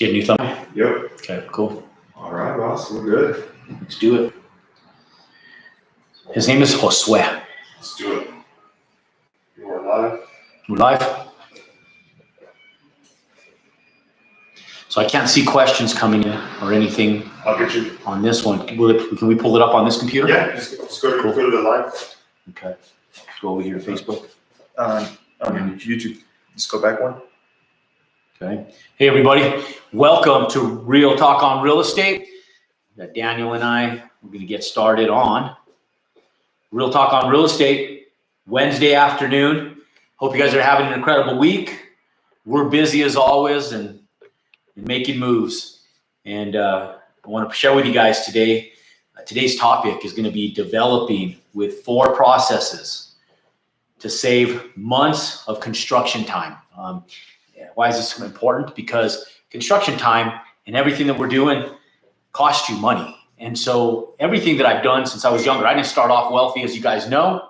Get a new thumb? Yep. Okay, cool. All right, boss. We're good. Let's do it. His name is Josue. Let's do it. You are live. We're live. So I can't see questions coming in or anything I'll get you. on this one. Can we pull it up on this computer? Yeah, just go to the live. Okay. Let's go over here to Facebook. On YouTube. Just go back one. Okay. Hey, everybody. Welcome to Real Talk on Real Estate. Daniel and I, we're going to get started on Real Talk on Real Estate Wednesday afternoon. Hope you guys are having an incredible week. We're busy as always and making moves. And I want to share with you guys today, today's topic is going to be developing with 4 processes to save months of construction time. Why is this important? Because construction time and everything that we're doing costs you money. And so everything that I've done since I was younger, I didn't start off wealthy, as you guys know.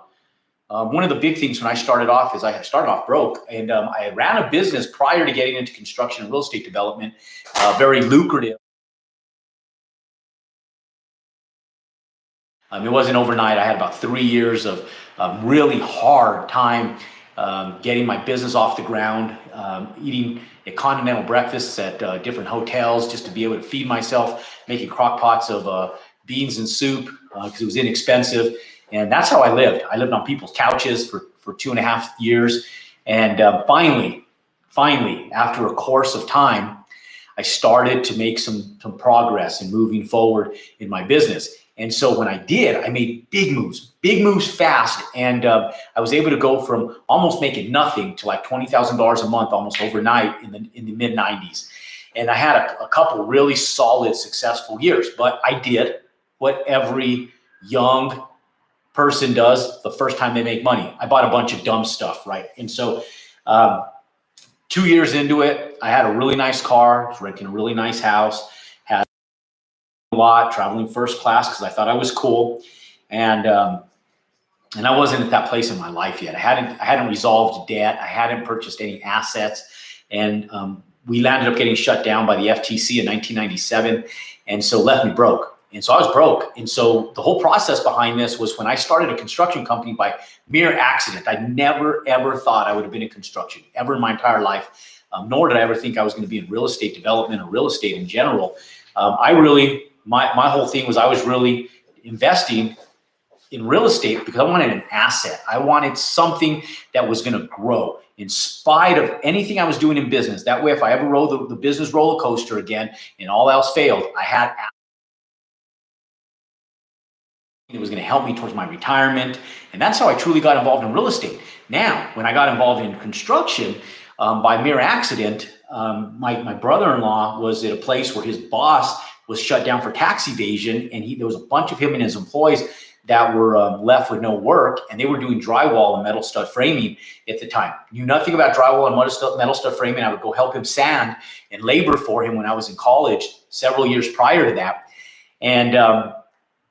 One of the big things when I started off is I started off broke, and I ran a business prior to getting into construction and real estate development, very lucrative. It wasn't overnight. I had about 3 years of really hard time getting my business off the ground, eating at continental breakfasts at different hotels just to be able to feed myself, making crock pots of beans and soup because it was inexpensive. And that's how I lived. I lived on people's couches for 2.5 years. And finally, after a course of time, I started to make some progress in moving forward in my business. And so when I did, I made big moves fast. And I was able to go from almost making nothing to like $20,000 a month almost overnight in the mid 90s. And I had a couple really solid, successful years, but I did what every young person does the first time they make money. I bought a bunch of dumb stuff, right? And so 2 years into it, I had a really nice car, was renting a really nice house, had a lot, traveling first class because I thought I was cool. And I wasn't at that place in my life yet. I hadn't resolved debt. I hadn't purchased any assets. And we landed up getting shut down by the FTC in 1997. And so left me broke. And so I was broke. And so the whole process behind this was when I started a construction company by mere accident. I never, ever thought I would have been in construction ever in my entire life. Nor did I ever think I was going to be in real estate development or real estate in general. My whole thing was I was really investing in real estate because I wanted an asset. I wanted something that was going to grow in spite of anything I was doing in business. That way, if I ever rode the business roller coaster again and all else failed, I had it was going to help me towards my retirement. And that's how I truly got involved in real estate. Now, when I got involved in construction, by mere accident, my brother-in-law was at a place where his boss was shut down for tax evasion. And there was a bunch of him and his employees that were left with no work. And they were doing drywall and metal stud framing at the time. Knew nothing about drywall and metal stud framing. I would go help him sand and labor for him when I was in college several years prior to that.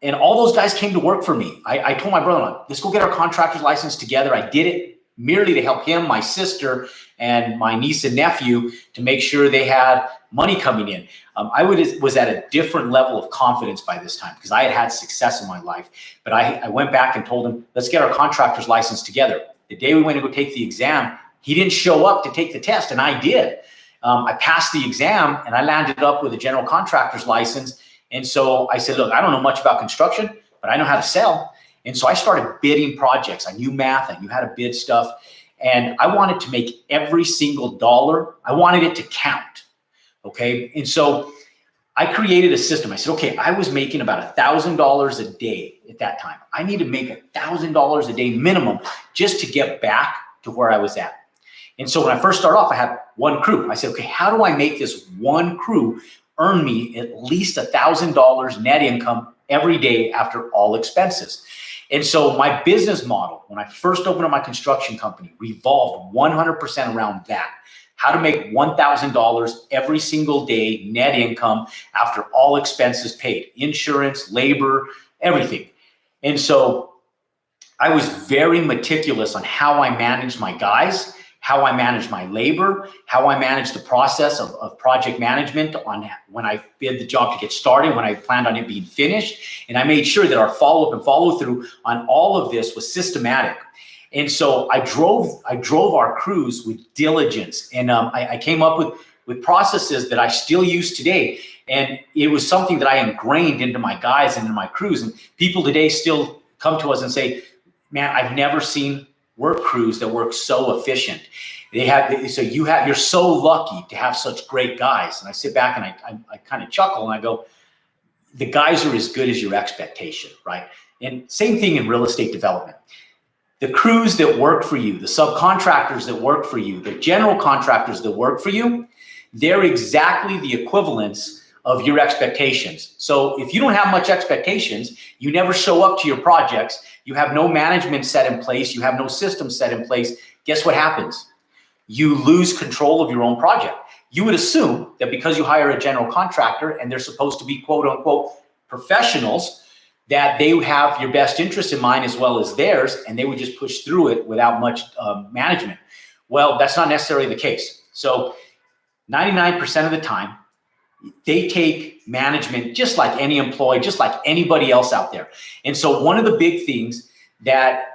And all those guys came to work for me. I told my brother-in-law, let's go get our contractor's license together. I did it merely to help him, my sister, and my niece and nephew to make sure they had money coming in. I was at a different level of confidence by this time because I had had success in my life. But I went back and told him, let's get our contractor's license together. The day we went to go take the exam, he didn't show up to take the test, and I did. I passed the exam, and I landed up with a general contractor's license. And so I said, look, I don't know much about construction, but I know how to sell. And so I started bidding projects. I knew math. I knew how to bid stuff. And I wanted to make every single dollar. I wanted it to count. Okay. And so I created a system. I said, okay, I was making about $1,000 a day at that time. I need to make $1,000 a day minimum just to get back to where I was at. And so when I first started off, I had one crew. I said, okay, how do I make this one crew earn me at least $1,000 net income every day after all expenses? And so my business model, when I first opened up my construction company, revolved 100% around that. How to make $1,000 every single day net income after all expenses paid, insurance, labor, everything. And so I was very meticulous on how I managed my guys how I manage my labor, how I manage the process of project management on when I bid the job to get started, when I planned on it being finished. And I made sure that our follow-up and follow-through on all of this was systematic. And so I drove our crews with diligence, and I came up with processes that I still use today. And it was something that I ingrained into my guys and into my crews. And people today still come to us and say, man, I've never seen work crews that work so efficient. You're so lucky to have such great guys. And I sit back and I kind of chuckle and I go, the guys are as good as your expectation, right? And same thing in real estate development. The crews that work for you, the subcontractors that work for you, the general contractors that work for you, they're exactly the equivalents of your expectations. So if you don't have much expectations, you never show up to your projects, you have no management set in place, you have no system set in place, guess what happens? You lose control of your own project. You would assume that because you hire a general contractor and they're supposed to be quote unquote professionals, that they have your best interest in mind as well as theirs, and they would just push through it without much management. Well, that's not necessarily the case. So 99% of the time, they take management just like any employee, just like anybody else out there. And so one of the big things that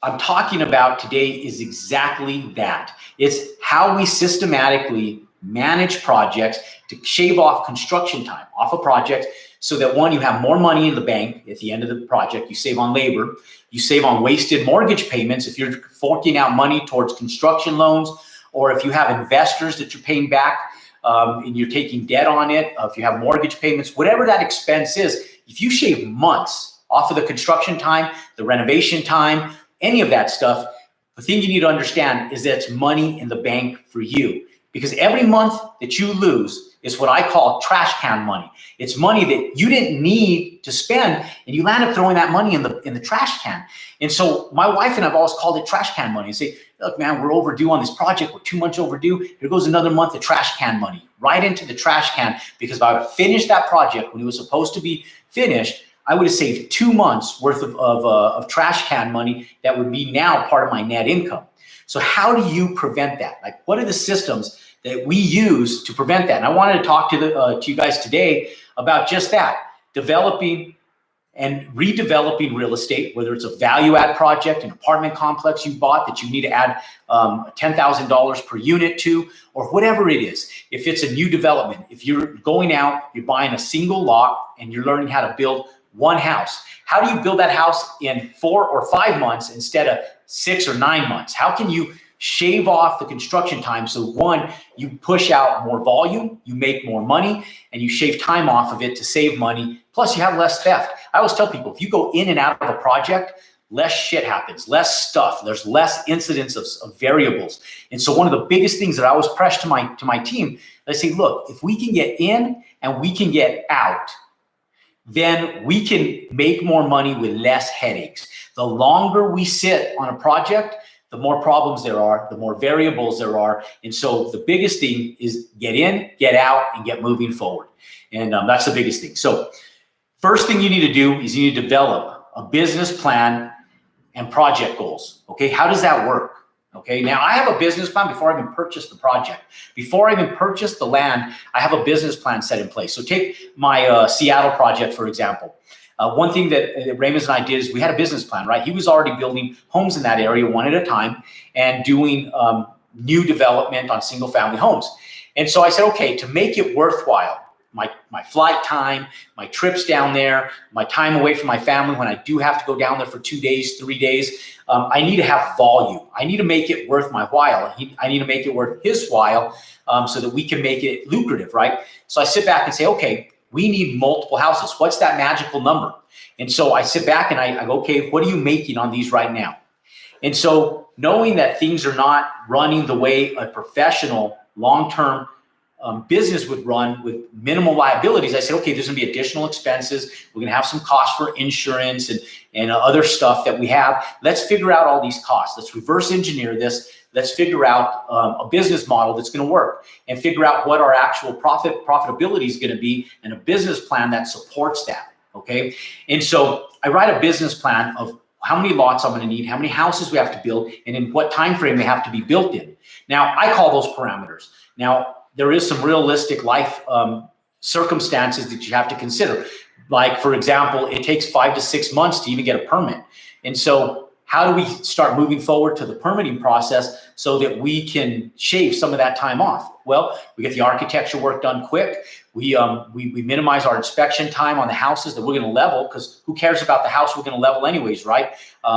I'm talking about today is exactly that. It's how we systematically manage projects to shave off construction time off a project so that, one, you have more money in the bank at the end of the project. You save on labor. You save on wasted mortgage payments if you're forking out money towards construction loans, or if you have investors that you're paying back and you're taking debt on it, if you have mortgage payments, whatever that expense is, if you shave months off of the construction time, the renovation time, any of that stuff, the thing you need to understand is that it's money in the bank for you. Because every month that you lose is what I call trash can money. It's money that you didn't need to spend, and you land up throwing that money in the trash can. And so my wife and I've always called it trash can money, and say, look, man, we're overdue on this project. We're 2 months overdue. Here goes another month of trash can money right into the trash can, because if I would have finished that project when it was supposed to be finished, I would have saved 2 months worth of trash can money that would be now part of my net income. So how do you prevent that? Like, what are the systems that we use to prevent that? And I wanted to talk to you guys today about just that, developing and redeveloping real estate, whether it's a value add project, an apartment complex you bought that you need to add $10,000 per unit to, or whatever it is. If it's a new development, if you're going out, you're buying a single lot and you're learning how to build one house. How do you build that house in 4 or 5 months instead of 6 or 9 months? How can you shave off the construction time so, one, you push out more volume, you make more money, and you shave time off of it to save money, plus you have less theft. I always tell people, if you go in and out of a project, less shit happens, less stuff, there's less incidents of variables. And so one of the biggest things that I always press to my team, I say, look, if we can get in and we can get out, then we can make more money with less headaches. The longer we sit on a project, the more problems there are, the more variables there are. And so the biggest thing is get in, get out, and get moving forward. And that's the biggest thing. So first thing you need to do is you need to develop a business plan and project goals. Okay, how does that work? Okay, now I have a business plan before I even purchase the project. Before I even purchase the land, I have a business plan set in place. So take my Seattle project, for example. One thing that Raymond and I did is we had a business plan, right? He was already building homes in that area one at a time and doing new development on single family homes. And so I said, okay, to make it worthwhile, my flight time, my trips down there, my time away from my family when I do have to go down there for 2 days, 3 days, I need to have volume. I need to make it worth my while. I need to make it worth his while so that we can make it lucrative, right? So I sit back and say, okay, we need multiple houses. What's that magical number? And so I sit back and I go, okay, what are you making on these right now? And so knowing that things are not running the way a professional long-term business would run with minimal liabilities, I said, okay, there's gonna be additional expenses. We're gonna have some costs for insurance and other stuff that we have. Let's figure out all these costs. Let's reverse engineer this. Let's figure out a business model that's gonna work and figure out what our actual profitability is gonna be and a business plan that supports that, okay? And so I write a business plan of how many lots I'm gonna need, how many houses we have to build, and in what time frame they have to be built in. Now, I call those parameters. Now, there is some realistic life circumstances that you have to consider. Like, for example, it takes 5 to 6 months to even get a permit. And so how do we start moving forward to the permitting process so that we can shave some of that time off? Well, we get the architecture work done quick. We minimize our inspection time on the houses that we're going to level, because who cares about the house we're going to level anyways, right?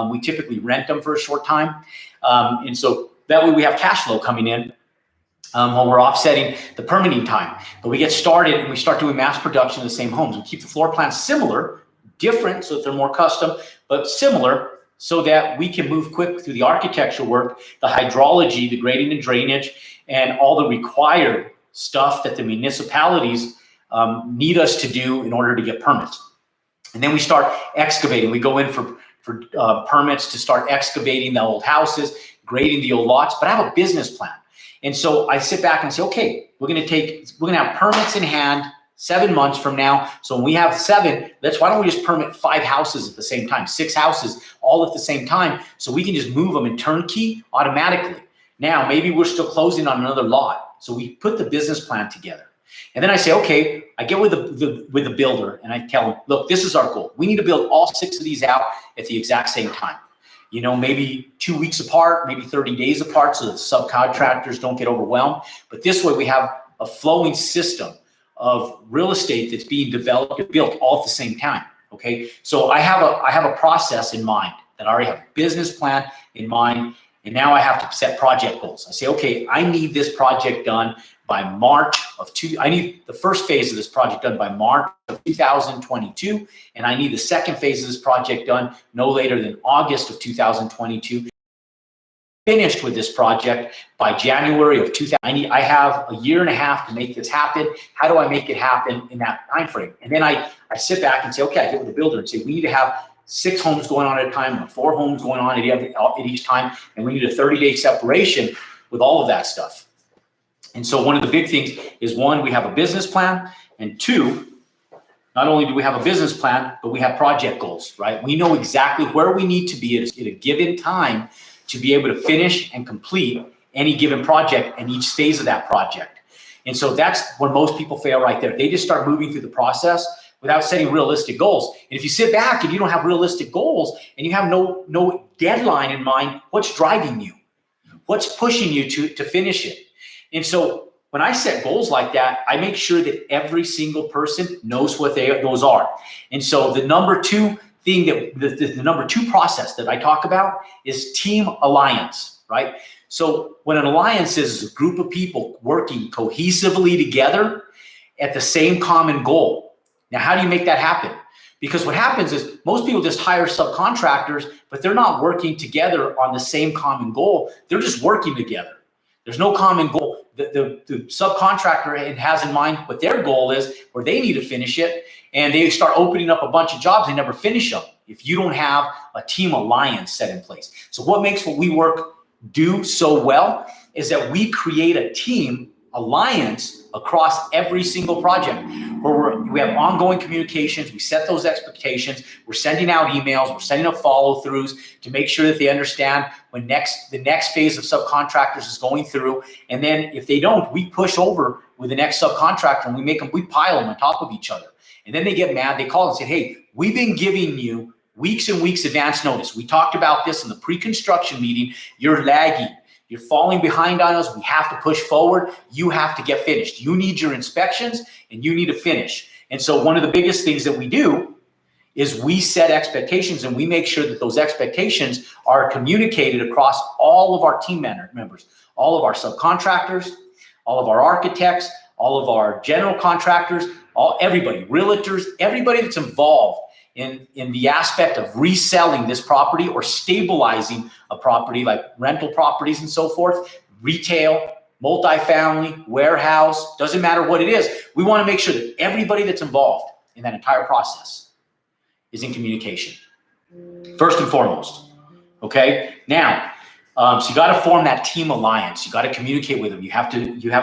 We typically rent them for a short time. And so that way we have cash flow coming in while we're offsetting the permitting time. But we get started and we start doing mass production of the same homes. We keep the floor plans similar, different so that they're more custom, but similar so that we can move quick through the architecture work, the hydrology, the grading and drainage, and all the required stuff that the municipalities need us to do in order to get permits. And then we start excavating. We go in for permits to start excavating the old houses, grading the old lots, but I have a business plan. And so I sit back and say, okay, we're gonna have permits in hand 7 months from now. So when we have 7, why don't we just permit 5 houses at the same time, 6 houses all at the same time, so we can just move them in turnkey automatically. Now, maybe we're still closing on another lot. So we put the business plan together. And then I say, okay, I get with the builder and I tell him, look, this is our goal. We need to build all 6 of these out at the exact same time. You know, maybe 2 weeks apart, maybe 30 days apart, so that subcontractors don't get overwhelmed. But this way we have a flowing system of real estate that's being developed and built all at the same time. Okay, so I have a process in mind, that I already have a business plan in mind, and now I have to set project goals. I say, okay, I need this project done by March of I need the first phase of this project done by March of 2022, and I need the second phase of this project done no later than August of 2022. Finished with this project by January of 2000. I have a year and a half to make this happen. How do I make it happen in that time frame? And then I sit back and say, okay, I get with the builder and say, we need to have 6 homes going on at a time, or 4 homes going on at each time, and we need a 30-day separation with all of that stuff. And so one of the big things is, 1, we have a business plan, and 2, not only do we have a business plan, but we have project goals, right? We know exactly where we need to be at a given time to be able to finish and complete any given project and each phase of that project. And so that's where most people fail right there. They just start moving through the process without setting realistic goals. And if you sit back and you don't have realistic goals and you have no deadline in mind, what's driving you? What's pushing you to finish it? And so when I set goals like that, I make sure that every single person knows what those are. And so the number 2 thing the number 2 process that I talk about is team alliance, right? So what an alliance is a group of people working cohesively together at the same common goal. Now, how do you make that happen? Because what happens is most people just hire subcontractors, but they're not working together on the same common goal. They're just working together. There's no common goal. The subcontractor has in mind what their goal is, where they need to finish it, and they start opening up a bunch of jobs. They never finish them if you don't have a team alliance set in place. So what makes what we work do so well is that we create a team alliance across every single project, where we have ongoing communications. We set those expectations. We're sending out emails. We're sending out follow-throughs to make sure that they understand when the next phase of subcontractors is going through. And then if they don't, we push over with the next subcontractor and we pile them on top of each other. And then they get mad. They call and say, hey, we've been giving you weeks and weeks advance notice. We talked about this in the pre-construction meeting. You're lagging. You're falling behind on us. We have to push forward. You have to get finished. You need your inspections and you need to finish. And so one of the biggest things that we do is we set expectations, and we make sure that those expectations are communicated across all of our team members, all of our subcontractors, all of our architects, all of our general contractors, everybody, realtors, everybody that's involved in the aspect of reselling this property or stabilizing a property, like rental properties and so forth, retail, multifamily, warehouse, doesn't matter what it is. We want to make sure that everybody that's involved in that entire process is in communication, first and foremost. Okay. Now, so you got to form that team alliance. You got to communicate with them. You have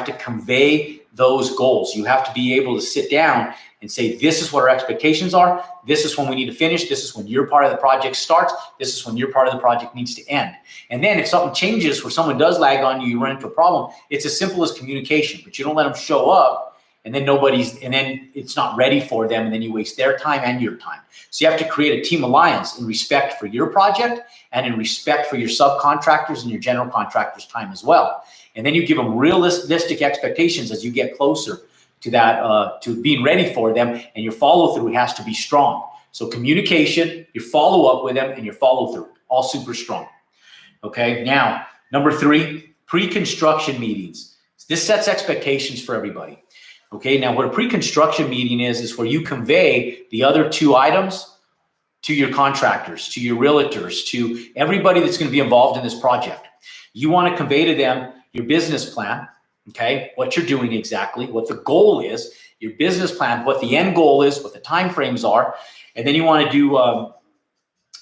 to convey those goals. You have to be able to sit down and say, this is what our expectations are. This is when we need to finish. This is when your part of the project starts. This is when your part of the project needs to end. And then if something changes where someone does lag on you, you run into a problem, it's as simple as communication, but you don't let them show up and then then it's not ready for them. And then you waste their time and your time. So you have to create a team alliance in respect for your project and in respect for your subcontractors and your general contractors' time as well. And then you give them realistic expectations as you get closer to that, to being ready for them, and your follow through has to be strong. So communication, your follow up with them, and your follow through, all super strong. Okay, now, number 3, pre-construction meetings. This sets expectations for everybody. Okay, now what a pre-construction meeting is where you convey the other 2 items to your contractors, to your realtors, to everybody that's going to be involved in this project. You want to convey to them your business plan, okay, what you're doing exactly, what the goal is, your business plan, what the end goal is, what the time frames are, and then you want to do,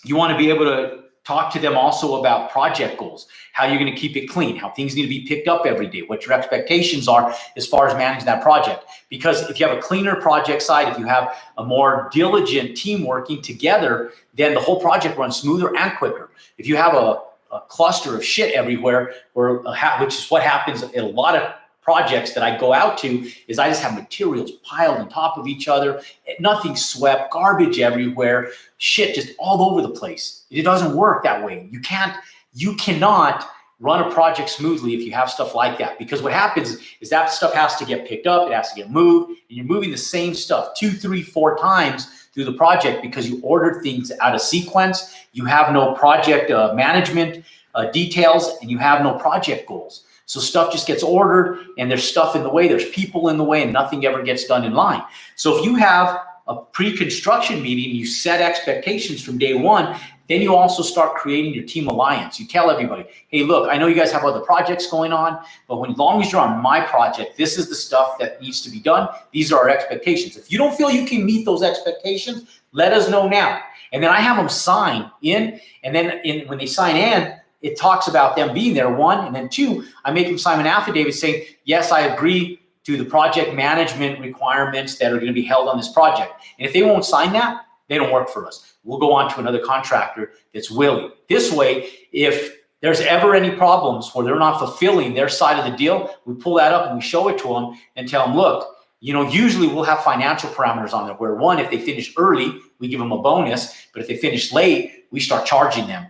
you want to be able to talk to them also about project goals, how you're going to keep it clean, how things need to be picked up every day, what your expectations are as far as managing that project. Because if you have a cleaner project side, if you have a more diligent team working together, then the whole project runs smoother and quicker. If you have a cluster of shit everywhere, which is what happens in a lot of projects that I go out to, is I just have materials piled on top of each other, nothing swept, garbage everywhere, shit just all over the place. It doesn't work that way. You cannot run a project smoothly if you have stuff like that, because what happens is that stuff has to get picked up, it has to get moved, and you're moving the same stuff 2, 3, 4 times through the project because you ordered things out of sequence, you have no project management details, and you have no project goals. So stuff just gets ordered, and there's stuff in the way, there's people in the way, and nothing ever gets done in line. So if you have a pre-construction meeting, you set expectations from day one, then you also start creating your team alliance. You tell everybody, hey, look, I know you guys have other projects going on, but as long as you're on my project, this is the stuff that needs to be done. These are our expectations. If you don't feel you can meet those expectations, let us know now. And then I have them sign in, and then when they sign in, it talks about them being there, 1, and then 2, I make them sign an affidavit saying, yes, I agree to the project management requirements that are going to be held on this project. And if they won't sign that, they don't work for us. We'll go on to another contractor that's willing. This way, if there's ever any problems where they're not fulfilling their side of the deal, we pull that up and we show it to them and tell them, look, usually we'll have financial parameters on there where 1, if they finish early, we give them a bonus, but if they finish late, we start charging them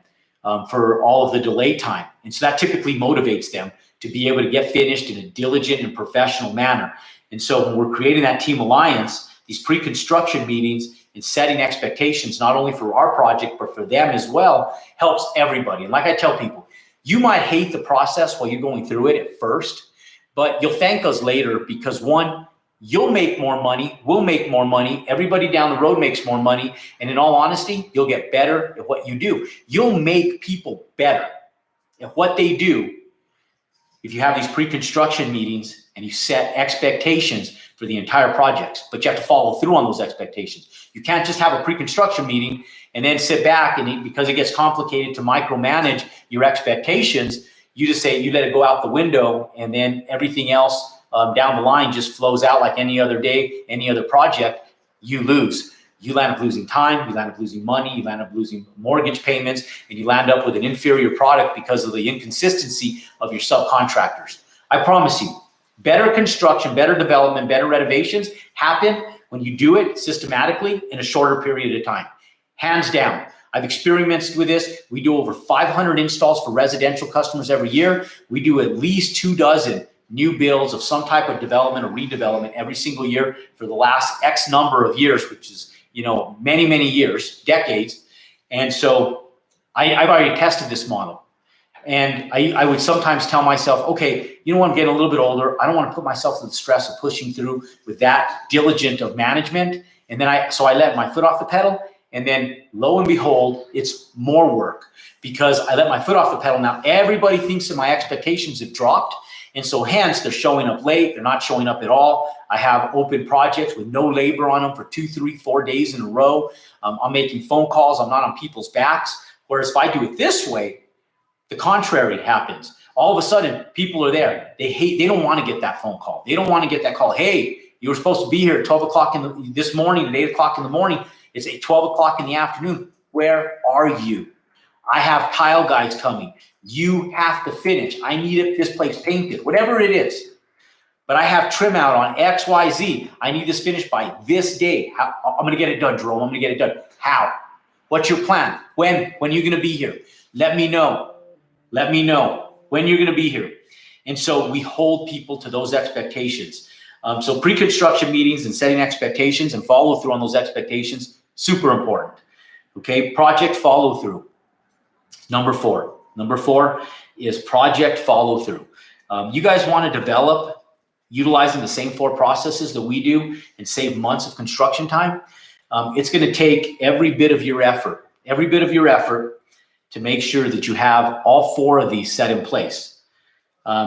for all of the delay time. And so that typically motivates them to be able to get finished in a diligent and professional manner. And so when we're creating that team alliance, these pre-construction meetings and setting expectations, not only for our project, but for them as well, helps everybody. And like I tell people, you might hate the process while you're going through it at first, but you'll thank us later because 1, you'll make more money, we'll make more money, everybody down the road makes more money, and in all honesty, you'll get better at what you do. You'll make people better at what they do if you have these pre-construction meetings and you set expectations for the entire project, but you have to follow through on those expectations. You can't just have a pre-construction meeting and then sit back and because it gets complicated to micromanage your expectations, you just say, you let it go out the window, and then everything else down the line just flows out like any other day, any other project. You lose. You land up losing time, you land up losing money, you land up losing mortgage payments, and you land up with an inferior product because of the inconsistency of your subcontractors. I promise you, better construction, better development, better renovations happen when you do it systematically in a shorter period of time. Hands down. I've experimented with this. We do over 500 installs for residential customers every year. We do at least 24 new builds of some type of development or redevelopment every single year for the last X number of years, which is, many, many years, decades. And so I've already tested this model. And I would sometimes tell myself, okay, I'm getting a little bit older. I don't want to put myself through the stress of pushing through with that diligent of management. And then so I let my foot off the pedal, and then lo and behold, it's more work because I let my foot off the pedal. Now everybody thinks that my expectations have dropped. And so hence they're showing up late. They're not showing up at all. I have open projects with no labor on them for 2, 3, 4 days in a row. I'm making phone calls. I'm not on people's backs. Whereas if I do it this way, the contrary happens. All of a sudden, people are there. They don't want to get that phone call. They don't want to get that call. Hey, You were supposed to be here at 12 o'clock this morning at 8 o'clock in the morning. It's at 12 o'clock in the afternoon. Where are you? I have tile guys coming. You have to finish. I need this place painted, whatever it is. But I have trim out on X, Y, Z. I need this finished by this day. I'm going to get it done, Jerome. I'm going to get it done. How? What's your plan? When are you going to be here? Let me know. Let me know when you're going to be here. And so we hold people to those expectations. So pre-construction meetings and setting expectations and follow through on those expectations, super important. Okay, project follow through. Number four. Number four is project follow through. You guys want to develop utilizing the same 4 processes that we do and save months of construction time. It's going to take every bit of your effort to make sure that you have all 4 of these set in place.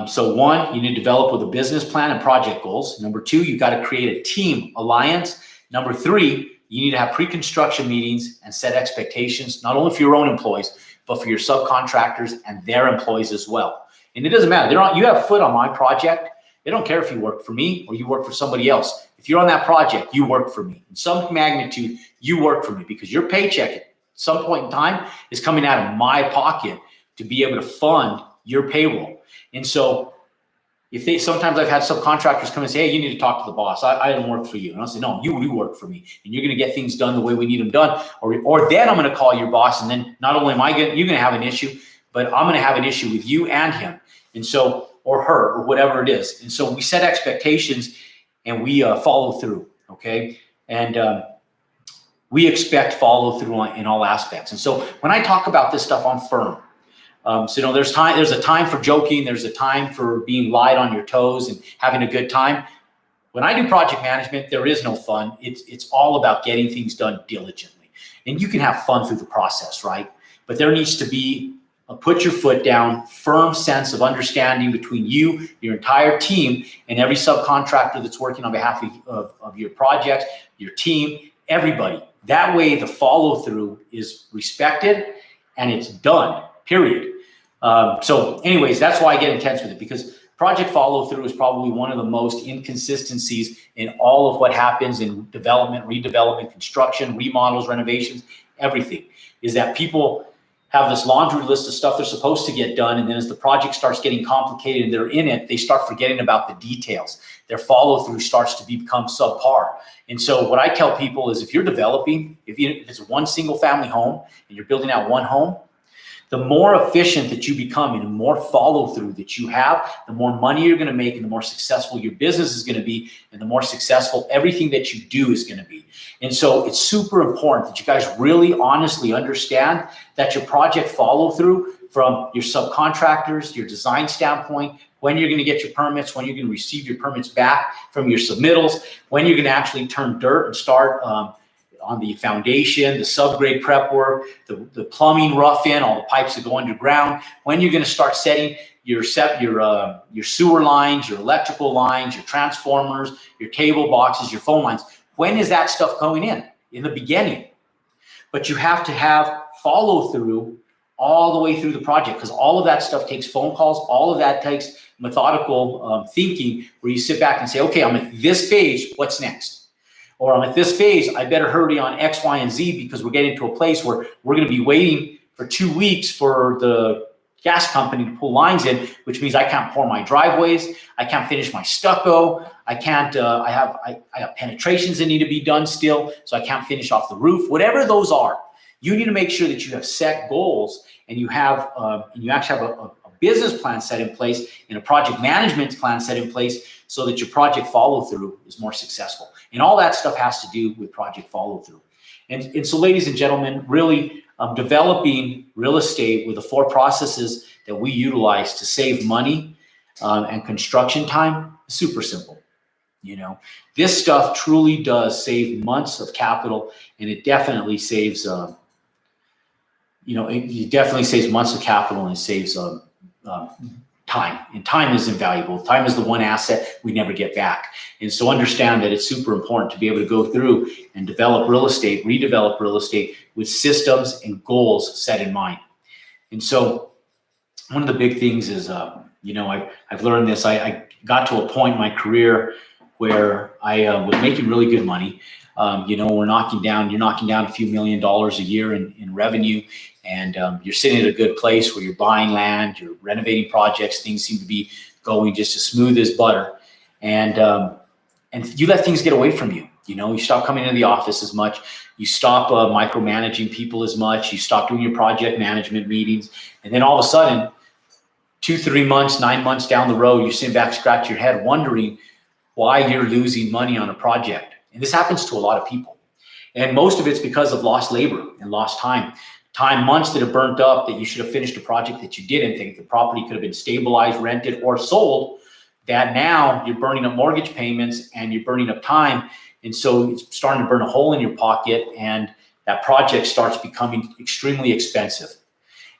So 1, you need to develop with a business plan and project goals. Number 2, you got to create a team alliance. Number 3, you need to have pre-construction meetings and set expectations, not only for your own employees, but for your subcontractors and their employees as well. And it doesn't matter. You have foot on my project. They don't care if you work for me or you work for somebody else. If you're on that project, you work for me. In some magnitude, you work for me because your paycheck at some point in time is coming out of my pocket to be able to fund your payroll. And so sometimes I've had subcontractors come and say, hey, you need to talk to the boss. I don't work for you. And I'll say, no, you work for me. And you're going to get things done the way we need them done. Or then I'm going to call your boss. And then not only you're going to have an issue, but I'm going to have an issue with you and him. And so, or her, or whatever it is. And so we set expectations and we follow through, okay? And we expect follow through in all aspects. And so when I talk about this stuff, I'm firm. So there's a time for joking, there's a time for being light on your toes and having a good time. When I do project management, there is no fun. It's all about getting things done diligently. And you can have fun through the process, right? But there needs to be put your foot down, firm sense of understanding between you, your entire team, and every subcontractor that's working on behalf of your project, your team, everybody. That way the follow through is respected and it's done, period. So anyways, that's why I get intense with it, because project follow through is probably one of the most inconsistencies in all of what happens in development, redevelopment, construction, remodels, renovations, everything, is that people have this laundry list of stuff they're supposed to get done. And then as the project starts getting complicated and they're in it, they start forgetting about the details. Their follow through starts to become subpar. And so what I tell people is if you're developing, if it's one single family home and you're building out one home, the more efficient that you become and the more follow through that you have, the more money you're going to make and the more successful your business is going to be and the more successful everything that you do is going to be. And so it's super important that you guys really honestly understand that your project follow through from your subcontractors, your design standpoint, when you're going to get your permits, when you're going to receive your permits back from your submittals, when you're going to actually turn dirt and start on the foundation, the subgrade prep work, the plumbing rough in, all the pipes that go underground, when you're going to start setting your sewer lines, your electrical lines, your transformers, your cable boxes, your phone lines. When is that stuff going in? In the beginning. But you have to have follow through all the way through the project, because all of that stuff takes phone calls. All of that takes methodical thinking where you sit back and say, okay, I'm at this phase, what's next? Or I'm at this phase, I better hurry on X, Y, and Z because we're getting to a place where we're going to be waiting for 2 weeks for the gas company to pull lines in, which means I can't pour my driveways, I can't finish my stucco, I can't. I have penetrations that need to be done still, so I can't finish off the roof. Whatever those are, you need to make sure that you have set goals and you have you actually have a business plan set in place and a project management plan set in place so that your project follow through is more successful. And all that stuff has to do with project follow through. And so, ladies and gentlemen, really developing real estate with the 4 processes that we utilize to save money and construction time is super simple. You know, this stuff truly does save months of capital, and it definitely saves, it definitely saves months of capital, and it saves time. And time is invaluable. Time is the one asset we never get back. And so understand that it's super important to be able to go through and develop real estate, redevelop real estate with systems and goals set in mind. And so one of the big things is, I've learned this. I got to a point in my career where I was making really good money. You're knocking down a few $1 million a year in revenue, and you're sitting at a good place where you're buying land, you're renovating projects, things seem to be going just as smooth as butter. And you let things get away from you. You stop coming into the office as much. You stop micromanaging people as much. You stop doing your project management meetings. And then all of a sudden, 2, 3 months, 9 months down the road, you're sitting back, scratching your head, wondering why you're losing money on a project. And this happens to a lot of people. And most of it's because of lost labor and lost time. Months that have burnt up that you should have finished a project that you didn't think the property could have been stabilized, rented, or sold, that now you're burning up mortgage payments and you're burning up time. And so it's starting to burn a hole in your pocket, and that project starts becoming extremely expensive.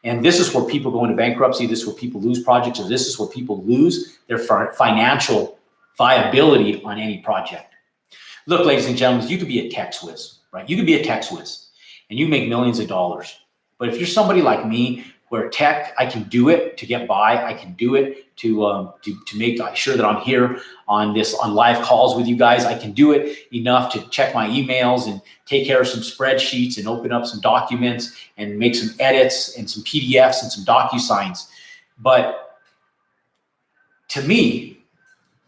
And this is where people go into bankruptcy. This is where people lose projects, or this is where people lose their financial viability on any project. Look, ladies and gentlemen, you could be a tech whiz, right? You could be a tech whiz and you make millions of dollars. But if you're somebody like me, where tech, I can do it to get by. I can do it to make sure that I'm here on live calls with you guys. I can do it enough to check my emails and take care of some spreadsheets and open up some documents and make some edits and some PDFs and some DocuSigns. But to me,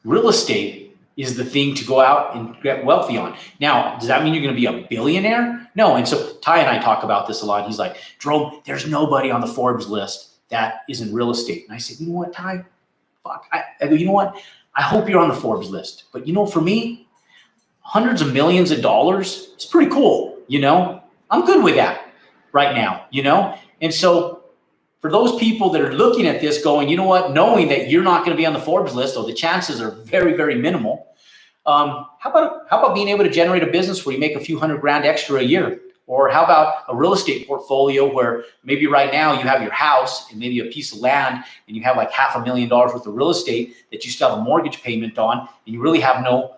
real estate is the thing to go out and get wealthy on. Now, does that mean you're going to be a billionaire? No. And so Ty and I talk about this a lot. He's like, Jerome, there's nobody on the Forbes list that is in real estate. And I said, you know what, Ty? Fuck. I go, you know what? I hope you're on the Forbes list. But for me, hundreds of millions of dollars is pretty cool. I'm good with that right now, And so for those people that are looking at this going, you know what, knowing that you're not going to be on the Forbes list, or the chances are very, very minimal, how about being able to generate a business where you make a few $100,000 extra a year? Or how about a real estate portfolio where maybe right now you have your house and maybe a piece of land, and you have like $500,000 worth of real estate that you still have a mortgage payment on, and you really have no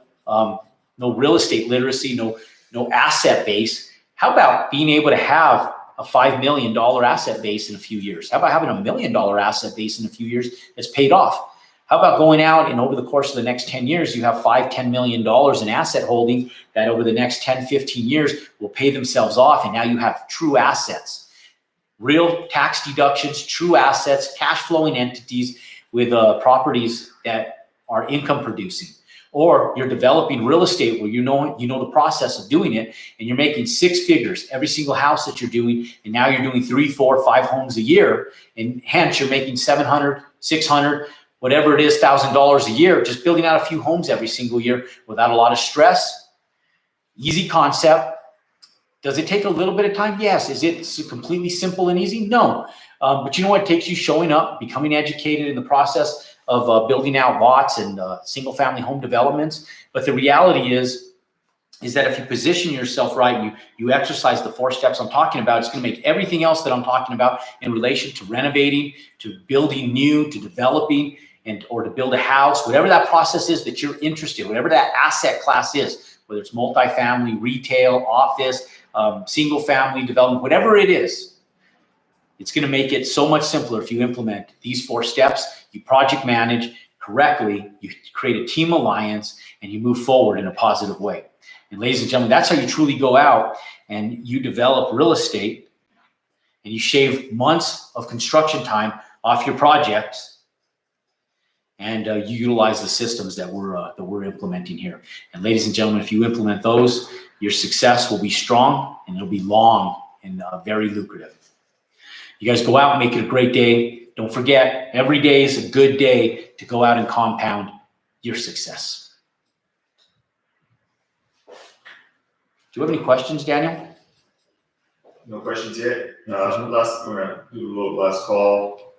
real estate literacy, no asset base. How about being able to have a $5 million asset base in a few years? How about having a $1 million asset base in a few years that's paid off? How about going out and over the course of the next 10 years, you have $5–10 million in asset holding that over the next 10–15 years will pay themselves off. And now you have true assets, real tax deductions, true assets, cash flowing entities with properties that are income producing. Or you're developing real estate where you know the process of doing it, and you're making 6 figures every single house that you're doing, and now you're doing 3, 4, 5 homes a year, and hence you're making $700, $600, whatever it is, $1,000 a year, just building out a few homes every single year without a lot of stress. Easy concept. Does it take a little bit of time? Yes. Is it completely simple and easy? No. But you know what? It takes you showing up, becoming educated in the process of building out lots and single family home developments. But the reality is that if you position yourself right, you exercise the 4 steps I'm talking about, it's going to make everything else that I'm talking about in relation to renovating, to building new, to developing, or to build a house, whatever that process is that you're interested in, whatever that asset class is, whether it's multifamily, retail, office, single family development, whatever it is, it's going to make it so much simpler if you implement these 4 steps. You project manage correctly, you create a team alliance, and you move forward in a positive way. And ladies and gentlemen, that's how you truly go out and you develop real estate, and you shave months of construction time off your projects, and you utilize the systems that we're implementing here. And ladies and gentlemen, if you implement those, your success will be strong, and it'll be long and very lucrative. You guys go out and make it a great day. Don't forget, every day is a good day to go out and compound your success. Do you have any questions, Daniel? No questions yet. We're gonna do a little last call.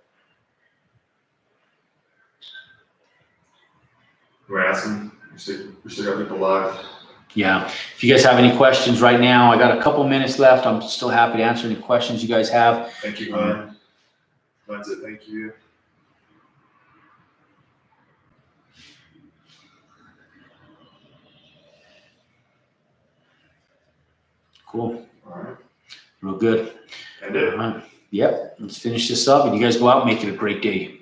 We're asking. We still got people live. Yeah. If you guys have any questions right now, I got a couple minutes left. I'm still happy to answer any questions you guys have. Thank you, Glenn. Glenn said thank you. Cool. All right. Real good. And it. All right. Yep. Let's finish this up, and you guys go out and make it a great day.